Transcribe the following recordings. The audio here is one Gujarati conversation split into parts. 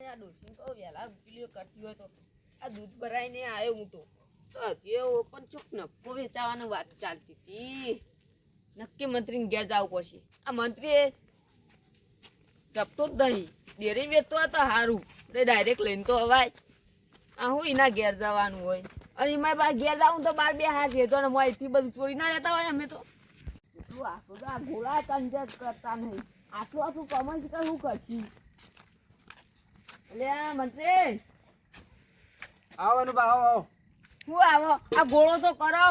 આ ડોશી તો વેલા પેલી કરતી હોય તો આ દૂધ ભરાઈને આવ્યો હું તો હજી ઓપન ચોક નફો વેચાવાની વાત ચાલતી હતી. નક્કી મંત્રીને ઘેર જવું પડશે. આ મંત્રી જપતો જ નહીં, ડેરી વેચતો હોય તો સારું, ડાયરેક્ટ લઈને તો હવાય. આ હું એના ઘેર જવાનું હોય અને એમાં બા ઘેર જવું તો બાર બે હાથ છે તો અહીંથી બધું ચોરી ના જતા હોય. અમે તો એટલું આટલું તો આ ગોળા કંજર કરતા નહીં. આટલું આટલું કમાઈ છે શું કરશી? એટલે મંત્રી આવવાનું બા આવો. શું આવો? આ ગોળો તો કરો.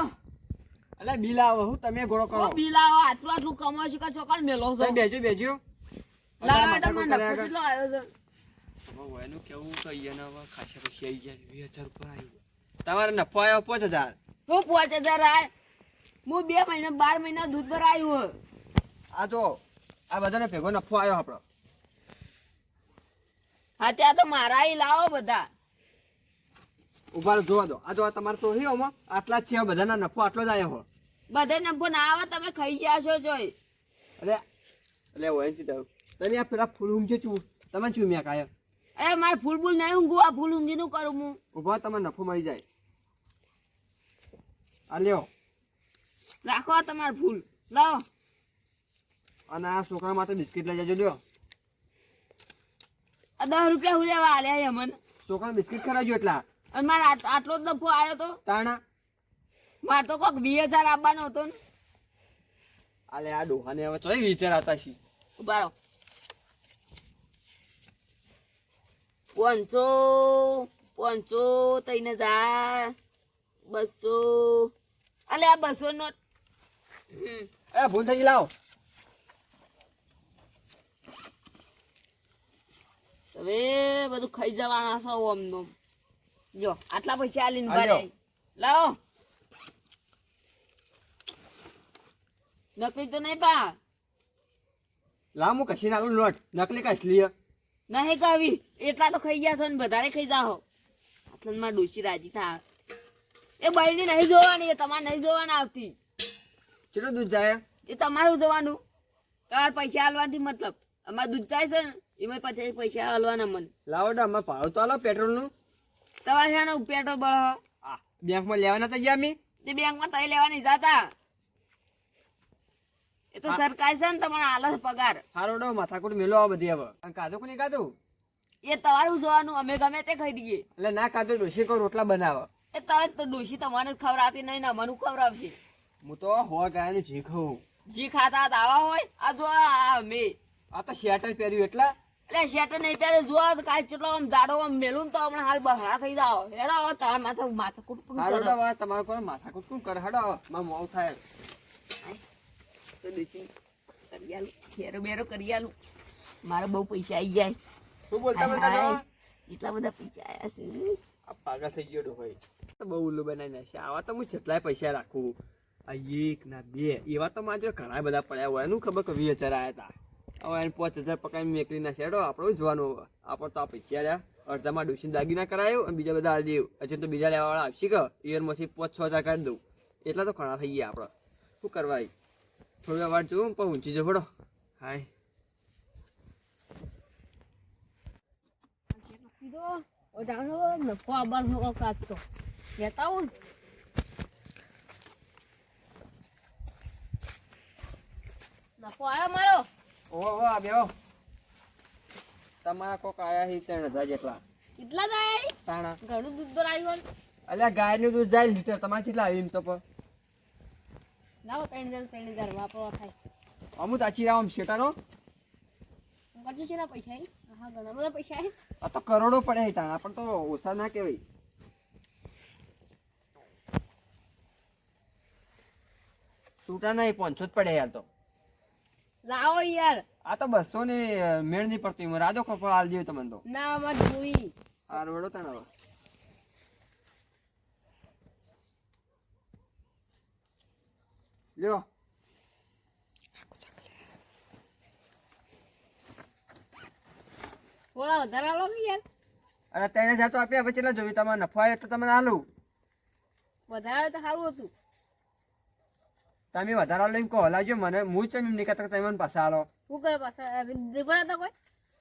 એટલે બિલ આવો હું તમે ગોળો કરો. બિલ આવો આટલું આટલું કમાઈ છે કે ચોકડ મેલો છો. બેજો બેજો. લાવા તમને નફો કેટલો આવ્યો છે? હવે એનું કેવું કહીએ ને હવે ખાસા પછી આવી જાય 2000 ઉપર આવ્યું. તમારે નફો આવ્યો 5000. હું 5000 આય? હું 2 મહિના 12 મહિના દૂધ ભરાયું. આ જો આ બધાનો ભેગો નફો આવ્યો આપણો. હા ત્યાં તો મારા અહીં લાવો બધા. ઉભા જોવા દો. આ જો તમારે તો હિયોમાં આટલા જ છે બધાના નફો આટલો જ આવ્યો હો. બધે નફો ના આવે તમે ખાઈ ગયા છો જોઈ. એટલે હોય છે તમે આ પેલા ફૂલ ઊંઘે છું તમે ચૂમ્યા કાયમ. અરે મારે ફૂલ ફૂલ નહીં ઊંઘું. આ ફૂલ ઊંઘી નું કરું હું. ઉભા તમારે નફો મળી જાય. આ લ્યો રાખો તમારે ફૂલ લાવો. અને આ છોકરા માટે બિસ્કિટ લઈ જજો લ્યો. આ 10 રૂપિયા હું લેવા આલ્યા મને. છોકરા બિસ્કિટ ખરાજો એટલા. અને મારે આટલો જ નફો આવ્યો તો તાણા મારે તો કોક 2000 આપવાનો હતો ને. અલે આ ડોહાને હવે ચોય વિચાર આવતા છે. ઉભા રહો. 500 3000 200. અલે આ 200 નોટ. એ ભૂલ થઈ ગઈ લાવો. હવે બધું ખાઈ જવાના છો ઓમ નો. જો આટલા પૈસા આલીને ભરે લાવો. નકલી તો નહીં પા. લાવ હું કશી નાખું નોટ નકલી કાઢલી નહીં કવી એટલા તો ખાઈ ગયા છો ને વધારે ખાઈ જાઓ. આટલા માં ડોસી રાજી થાય. એ બૈરી નહીં જોવાની, એ તમારે નહીં જોવાના આવતી. કેટલું દૂધ જાય? એ તમારું જોવાનું. તમારે પૈસા હાલવાથી મતલબ અમારે દૂધ જાય છે ને એમાં પછી પૈસા હાલવાના મને. લાવો ડા અમારે ભાવ તો હાલો પેટ્રોલ નું. તમારે છે ને પેટ્રોલ બળો બેંકમાં લેવાના હતા ગયા અમે. તે બેંકમાં તઈ લેવા નહીં જતા. એ તો સરકાર છે ને તમારે હાલે છે પગાર. હારો ડો માથાકૂટ મેલો આ બધી હવે. કાધું કોની કાધું? એ તમારું જોવાનું. અમે ગમે તે ખાઈ દઈએ. એટલે ના કાધું ડોસી કો રોટલા બનાવે. એ તમે તો ડોસી તમારે ખવડાવતી નહીં ને અમને ખવડાવશે. હું તો હો ગાયનું જી ખાઉં. જી ખાતા દાવા હોય આ જો આ મે આ તો શેટર પહેર્યું એટલા. એટલે શેટર નહીં પહેરે જો કાંઈ કેટલો આમ જાડો આમ મેલું તો હમણાં હાલ બહરા થઈ જાઓ. હેડો હવે તમારે માથા કુટકુટ હારો કરો. ડો તમારે કોઈ માથાકૂટ કોણ કરે હડો માર મોં થાય. તો ડોસી કરી આલું ફેરો બેરો કરી આલું. મારે બહુ પૈસા આવી જાય. શું બોલતા બોલતા હાય, જાઓ? એટલા બધા પૈસા આવ્યા છે. આ પાગા થઈ ગયો હોય તો બહુ ઉલ્લુ બનાવી નાખશે. આવા તો હું કેટલાય પૈસા રાખું. આ 1 ના 2 એવા તો મારે ઘણા બધા પડ્યા હોય. એનું ખબર કે 20000 આવ્યા હતા. હવે એને 5000 પકાવીને મેકલી ના છેડો આપણે જોવાનું. હવે આપણે તો આ પૈસા રહ્યા અડધામાં ડોસીને દાગીના કરાયું અને બીજા બધા દેવ. હજી તો બીજા લેવાવાળા આવશે કે ઈયરમાંથી 5-6 હજાર કાઢી દઉં. એટલા તો ઘણા થઈ ગયા આપણે. શું કરવા થોડી વાર જોઉં પણ ઊંચી જો ફોડો. હાય નફો આબાનો કાચતો લેતા આવું ને. નફો આવ્યો મારો. ઓહો આ બેહો. તમારા કોક આયા છે 3000 જેટલા. કેટલા જાય? તાણા ઘણું દૂધ તો આવ્યું. અલ્યા ગાયનું દૂધ જાય લીટર. તમારે કેટલા આવ્યું એમ તો પણ લાવો 3000 વાપરવા થાય. અમુક આચી રામ શેટાનો. કરજો છે પૈસા. હા ઘણા બધા પૈસા છે. આ તો કરોડો પડે તાણા પણ તો ઓછા ના કહેવાય. છૂટા નહીં 500 જ પડે યાર તો. લાવો યાર. આ તો 200 ને મેળ નહીં પડતી. હું રાધો કપા હાલ જેવું તમને તો. ના મત જોઈ. આ રોડો તાણા હવે લ્યો. થોડા વધારે આલો કે યાર. અરે 3000 તો આપ્યા. હવે કેટલા જોયું તમારે નફો આવે તો તમને હાલું. વધારે તો સારું હતું. તમે વધારે આલો એમ કહો હલાવજો મને. હું જ એમ નહીં કહેતો કે તમે મને પાછા હાલો. શું કરે પાછા દેખો કોઈ.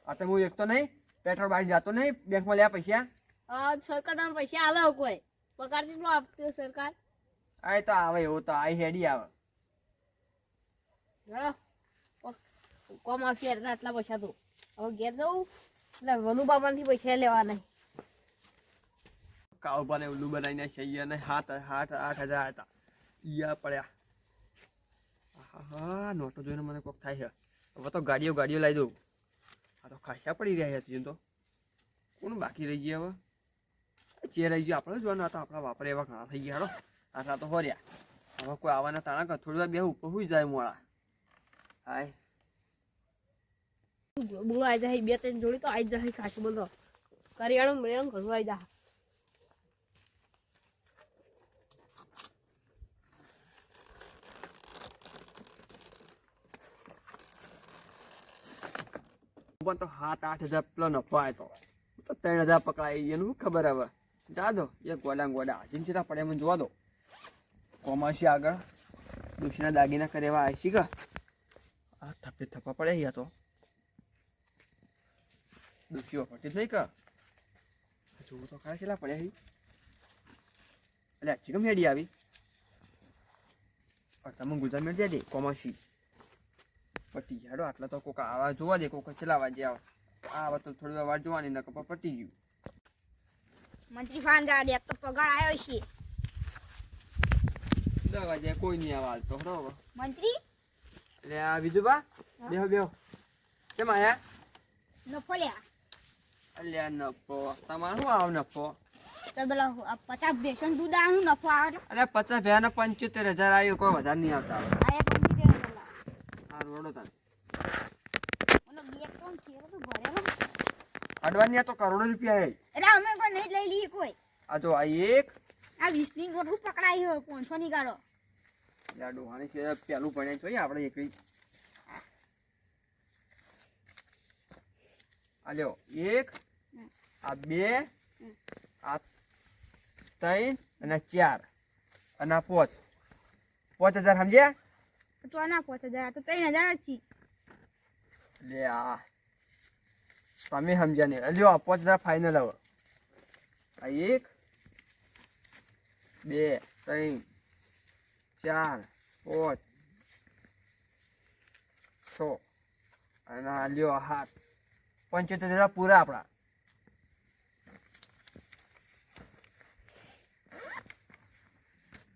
આ તો હું એક તો નહીં પેટ્રોલ બારી જતો નહીં બેંકમાં લે પૈસા. સરકાર તમને પૈસા આલે કોઈ પગાર કેટલો આપતી સરકાર? આ તો આવે એવું તો આ હેડી આવે. હેડો કોમ આવશે એટલે આટલા પૈસા તો હવે ઘેર જવું એટલે વનુબાબાથી પૈસા લેવા નહીં. કાળુબાને ઉલ્લુ બનાવીને છે અને 8,000 હતા ઈયા પડ્યા. હા નોટો જોઈને મને કોક થાય છે. હવે તો ગાડીઓ લાવી દઉં. આ તો ખાસા પડી રહ્યા છે તો કોણ બાકી રહી ગયા હવે ચેર રહી ગયો આપણે જોવાના હતા આપણા વાપરે એવા ઘણા થઈ ગયા. હેડો આટલા તો હોર્યા. હવે કોઈ આવવાના તાણા કર થોડી વાર બે ઉપર સુઈ જાય મોડા. હાય બોલો આવી જાય 2-3 જોડી તો આવી જાય ખાસું બોલો કરિયાણું મેળાનું ઘણું આવી જાય. પણ તો 7-8 હજાર પેલો નફો આવ્યો તો 3,000 પકડાય એનું શું ખબર હવે. જા દો એ ગોડા ચીંચરા પડે મને જોવા દો. કોમાસી આગળ દોશીના દાગીના કરેવા આવી છે કે આ થપ્પા પડે અહીંયા તો દોશીઓ પડતી થઈ કે જોવું તો ખરા કેટલા પડ્યા એટલે આછી કેમ હેડી આવી. તમે ગુજરાત મેળ દે કોમાસી પટી હેડો આટલા તો કોક આવા જોવા દે કોક ચલાવા દે આવા તો થોડી વાર જોવાની ન કપા પટી ગયું. મંત્રી ફાન ગાડી તો પગાર આવ્યો છે 10 વાગે કોઈ નહીં આવા હાલ તો બરોબર. મંત્રી એટલે આ બીજું બા બેહો કેમ આયા? નફો લ્યા અલ્યા નફો તમારે શું આવ નફો? તો પેલા 50 બેસન દૂધ આનું નફો આવે. અરે 50 ભેના 75,000 આવ્યો કોઈ વધારે નહીં આવતા. આ 75 આ રોડો તાર ઓનો બે કોણ છે તો ભરેલો અડવાની તો કરોડો રૂપિયા હે. એટલે અમે કોઈ નહીં લઈ લઈએ કોઈ. આ જો આ એક આ 20 ની ગોઠું પકડાઈ હોય 500 ની ગાડો. યા ડોહાની છે પેલું ભણ્યા જોઈએ આપણે એકલી. આ લ્યો એક આ બે આ 3 અને 4 અને આ 5,000 સમજ્યા? તો ના 5000 તો 3000 જ છે. લે આ તમે સમજ્યા નહીં. લ્યો આ 5,000 ફાઇનલ હવે. આ 1 2 3 4 5 6 અને આ લ્યો 7 75,000 પૂરા આપણા.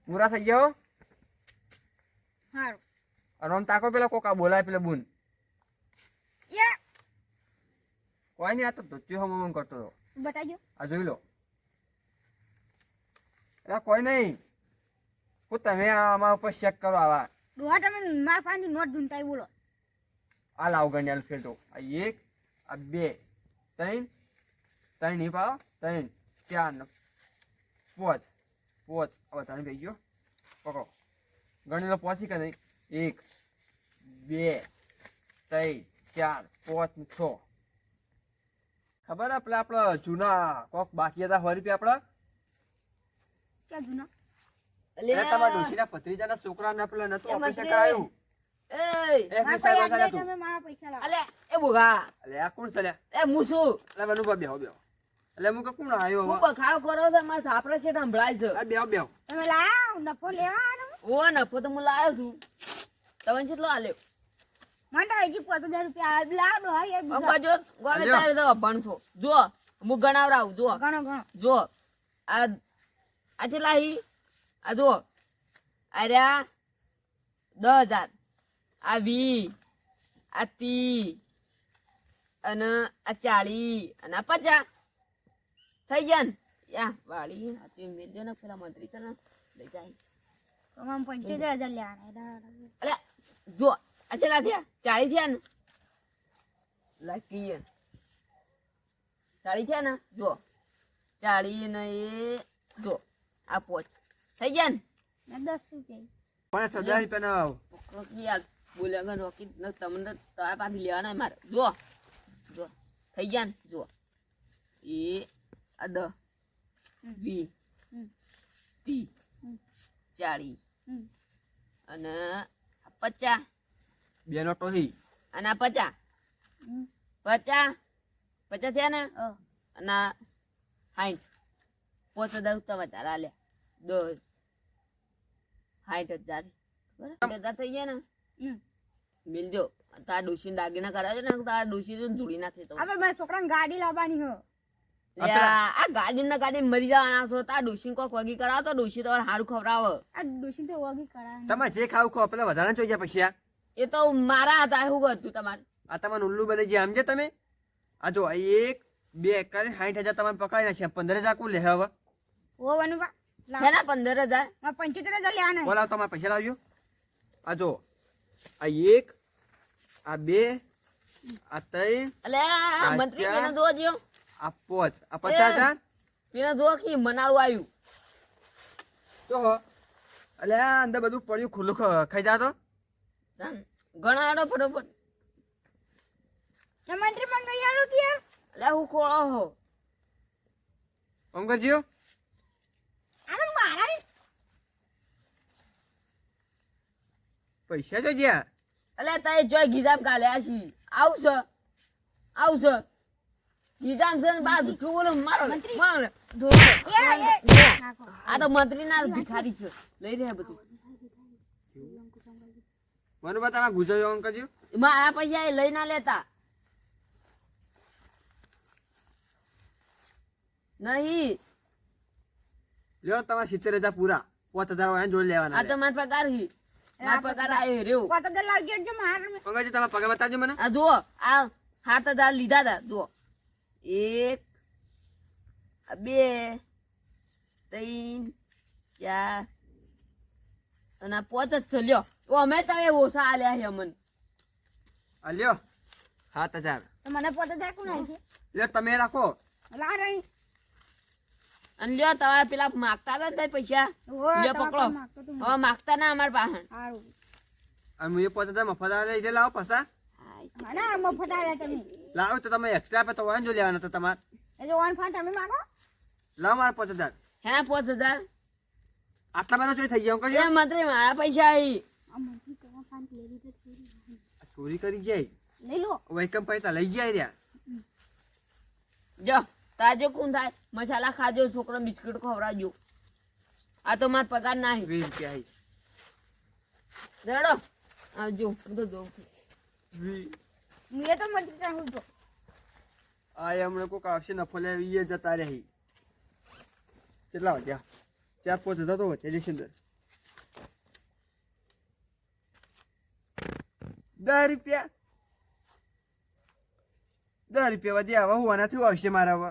પૂરા થઈ ગયો. હારું અને આમ તાકો પેલા કોકા બોલાય પેલા બુન યા કોઈ નહીં. આ તો ધોત્યો હમ કરતો હતો. બતાજો. આ જોઈ લો. એટલે કોઈ નહીં હું તમે આમાં ઉપર ચેક કરો. આવા ડોહા તમે માર પાણી નોટ ઢૂંઢતા બોલો. આ લાવ ગણ્યા ફેરતો. આ 1 આ 2 3 3 નહીં પાડો 3 4 ને 5 હવે ત્રણ થઈ ગયો. પકડો ગણેલો પહોંચી કે નહીં. 1 2 3 4 5 ને 6 ખબર આપણે આપણા જૂના કોક બાકી હતા 100 રૂપિયા આપણા. ક્યાં જૂના? એટલે તમારા ડોશીના ભત્રીજાના છોકરાને પેલા નતું ઓપરેશન કરાયું. એ મારા કોઈ યાદ નહીં તમે મારા પૈસા લાવો. અલે એ બોગા એટલે આ કોણ ચાલ્યા? એ મુસુ એટલે બનુભા બેહો એટલે હું કે કોણ આવ્યો હું હવે? બખાડો કરો છે મારા સાપરે છે સંભળાય છે. આ બેહો તમે લાવ નફો લેવાનો. ઓ નફો તો હું લાવ્યો છું. તમે કેટલો આલ્યો? મને તો હજી 5000 રૂપિયા આવે. લાવ ડોહા એ બીજા. અંબાજો ગમે તારે તો ભણશો. જો હું ગણાવરાવું જો ઘણો ઘણો. જો આ આ કેટલા હી? આ જો આર્યા 10,000 આ 20 આ 30 અને આ 40 અને આ 50 થઈ ગયા ને. યા વાળી આ તે મેલજો ને પેલા મંત્રી છે ને લઈ જાય. તો મને 75000 લેવાના. અલે જો આ કેટલા થયા? 40 થયા ને. લકી 40 થયા ને. જો 40 ને એ જો આ 5 થઈ ગયા ને. 10 રૂપિયા. પણ 1000 રૂપિયા ના રોકી યાર બોલ્યા રોકી તમને તારા પાછી લેવાના મારે. જો જો થઈ ગયા ને. જો એ આ 10 20 30 40 અને 50 બે નોટો હી અને આ 50 50 50 થયા ને હા. અને 60 5,000 રૂપિયા વધારે આલ્યા 10 60,000 બરાબર 60,000 થઈ ગયા ને હમ. મિલજો તારા ડોશી દાગીના કરાવજો ને તારા ડોશી તો ધૂળી નાખે તો આ તો મારા છોકરાને ગાડી લાવવાની હો. આ ગાડી મરી જવાના છો તારા ડોશી કોક વગી કરાવો તો ડોશી તમારે સારું ખવડાવે આ ડોશી તો વગી કરાવે. તમે જે ખાવ ખો પેલા વધારે જોઈ જાય પૈસા એ તો મારા હતા શું હતું તમારે આ તમારે ઉલ્લુ બને જે સમજે તમે આ જો 1 2 કરે 60,000 તમારે પકડાઈ નાખ્યા 15,000 કોણ લે હવે ઓ વનુબા લાવ. છે ને 15,000 આ 75,000 લેવાના. બોલાવ તમારે પૈસા લાવજો આ જો આ 1 આ 2 આ 3 એટલે આ મંત્રી પેલા જોવા જ્યો આ 5 આ 50,000 પેલા જોવા કે મનાળું આવ્યું તો એટલે આ અંદર બધું પડ્યું ખુલ્લું ખાઈ જાતો ઘણા આડો ફટોફટ એ મંત્રી પણ ગઈ આલો કે યાર. એટલે હું ખોળો હો આમ કરજો આનો મારા પૈસા જો જ્યાં એટલે તારે જોઈ ગીજામ કાલ્યા છી આવશે ગીજામ છે ને બાજુ છું બોલો મારો મારો નાખો. આ તો મંત્રી ના ભિખારી છે લઈ રહ્યા બધું મને બતા ગુજરાત આમ કરજો મારા પૈસા એ લઈ ના લેતા નહીં લ્યો તમારે 70,000 પૂરા 5,000 હોય જોઈ આ લેવાના તો મારો પગાર હી મારો પગાર આવ્યો રહ્યો 5,000 લાવજો જો મારા અંગાજી તમારા પગાર બતાવજો મને આ જુઓ આ 7,000 લીધા હતા જુઓ 1 2 3 4 અને આ 5 જ છે લ્યો તો અમે તમે ઓછા આલ્યા છે અમને આ લ્યો 7,000 તો મને 5,000 કોણ આવી છે લ્યો તમે રાખો લા રહી. અને લ્યો તમારે પેલા માગતા હતા ને પૈસા ઓ, લ્યો તમારે પકડો માગતો તો હવે માગતા ના અમાર પાસે સારું. અને હું એ 5,000 મફત આવે લઈ લાવો પાછા ના મફત આવ્યા તમે. લાવો તો તમે એક્સ્ટ્રા આપે તો હોય જો લેવાના તો તમારે એટલે ઓન ફાન તમે માગો. લાવો મારા 5,000 હેના 5,000 આટલા બધા જોઈ થઈ ગયા એ કરજો મંત્રી મારા પૈસા આવી આ મંત્રી કેવા ફાન લેવી તો ચોરી કરી જાય લઈ લો. વૈકમ પૈસા લઈ જાય રહ્યા જો તાજો કોણ થાય મસાલા ખાજો છોકરો બિસ્કિટ ખવડાવજો આ તો માર પગાર નહીં 20 રૂપિયા આવી રેડો આવજો હું તો જોઉં છું. મેં તો મંત્રી ચાહું તો આ હમણાં કોઈક આવશે નફો લે એ જતા રહી કેટલા વાગ્યા 4-5 તો વધે જશે અંદર 10 રૂપિયા 10 રૂપિયા વધ્યા હવે હું આનાથી આવશે મારા હવે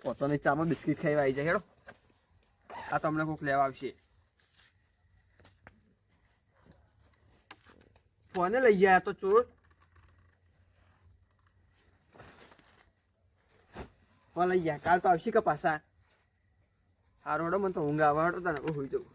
પોતાની ચામાં બિસ્કિટ ખાઈ આવી જાય હેડો આ તો હમણાં કોઈક લેવા આવશે કોને લઈ ગયા તો ચોર લઈ ગયા કાલ તો આવશે કે પાછા હારો મને તો ઊંઘ આવે તને હોઈ જવું